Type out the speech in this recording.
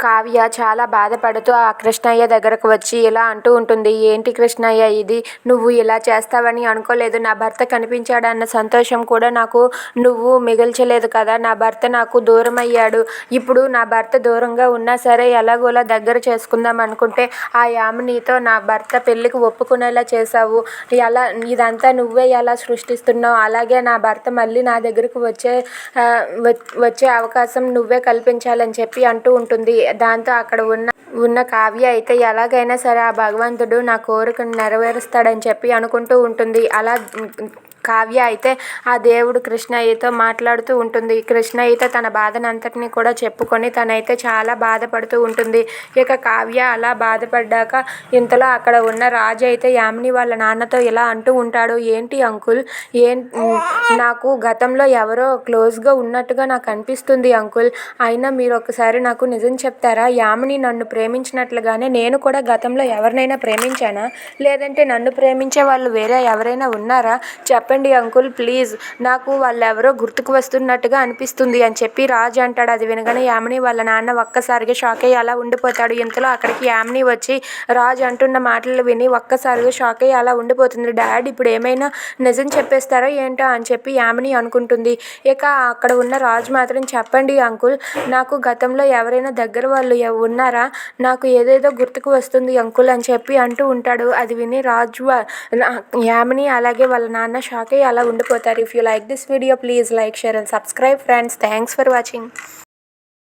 కావ్య చాలా బాధపడుతూ ఆ కృష్ణయ్య దగ్గరకు వచ్చి ఇలా అంటూ ఉంటుంది. ఏంటి కృష్ణయ్య ఇది? నువ్వు ఇలా చేస్తావని అనుకోలేదు. నా భర్త కనిపించాడన్న సంతోషం కూడా నాకు నువ్వు మిగల్చలేదు కదా. నా భర్త నాకు దూరమయ్యాడు. ఇప్పుడు నా భర్త దూరంగా ఉన్నా సరే ఎలాగోలా దగ్గర చేసుకుందాం అనుకుంటే ఆ యామినితో నా భర్త పెళ్ళికి ఒప్పుకునేలా చేశావు. ఇదంతా నువ్వే ఎలా సృష్టిస్తున్నావు? అలాగే నా భర్త మళ్ళీ నా దగ్గరకు వచ్చే అవకాశం నువ్వే కల్పించాలని చెప్పి అంటూ ఉంటుంది. దాంతో అక్కడ ఉన్న కావ్య అయితే ఎలాగైనా సరే ఆ భగవంతుడు నా కోరికను నెరవేరుస్తాడని చెప్పి అనుకుంటూ ఉంటుంది. అలా కావ్య అయితే ఆ దేవుడు కృష్ణయ్యతో మాట్లాడుతూ ఉంటుంది. కృష్ణయ్యతో తన బాధనంతటిని కూడా చెప్పుకొని తనైతే చాలా బాధపడుతూ ఉంటుంది. ఇక కావ్య అలా బాధపడ్డాక ఇంతలో అక్కడ ఉన్న రాజు అయితే యామిని వాళ్ళ నాన్నతో ఇలా అంటూ ఉంటాడు. ఏంటి అంకుల్, నాకు గతంలో ఎవరో క్లోజ్గా ఉన్నట్టుగా నాకు అనిపిస్తుంది అంకుల్. అయినా మీరు ఒకసారి నాకు నిజం చెప్తారా? యామిని నన్ను ప్రేమించినట్లుగానే నేను కూడా గతంలో ఎవరినైనా ప్రేమించానా? లేదంటే నన్ను ప్రేమించే వాళ్ళు వేరే ఎవరైనా ఉన్నారా? చెప్పండి అంకుల్ ప్లీజ్. నాకు వాళ్ళెవరో గుర్తుకు వస్తున్నట్టుగా అనిపిస్తుంది అని చెప్పి రాజు అంటాడు. అది వినగానే యామిని వాళ్ళ నాన్న ఒక్కసారిగా షాక్ అయ్యి అలా ఉండిపోతాడు. ఇంతలో అక్కడికి యామిని వచ్చి రాజు అంటున్న మాటలు విని ఒక్కసారిగా షాక్ అయ్యి అలా ఉండిపోతుంది. డాడ్ ఇప్పుడు ఏమైనా నిజం చెప్పేస్తారో ఏంటో అని చెప్పి యామిని అనుకుంటుంది. ఇక అక్కడ ఉన్న రాజు మాత్రం చెప్పండి అంకుల్, నాకు గతంలో ఎవరైనా దగ్గర వాళ్ళు ఉన్నారా? నాకు ఏదేదో గుర్తుకు వస్తుంది అంకుల్ అని చెప్పి అంటూ ఉంటాడు. అది విని రాజు యామిని అలాగే వాళ్ళ నాన్న షాక్ అయ్యి అలా ఉండిపోతారు. If you like this video please like, share and subscribe friends. Thanks for watching.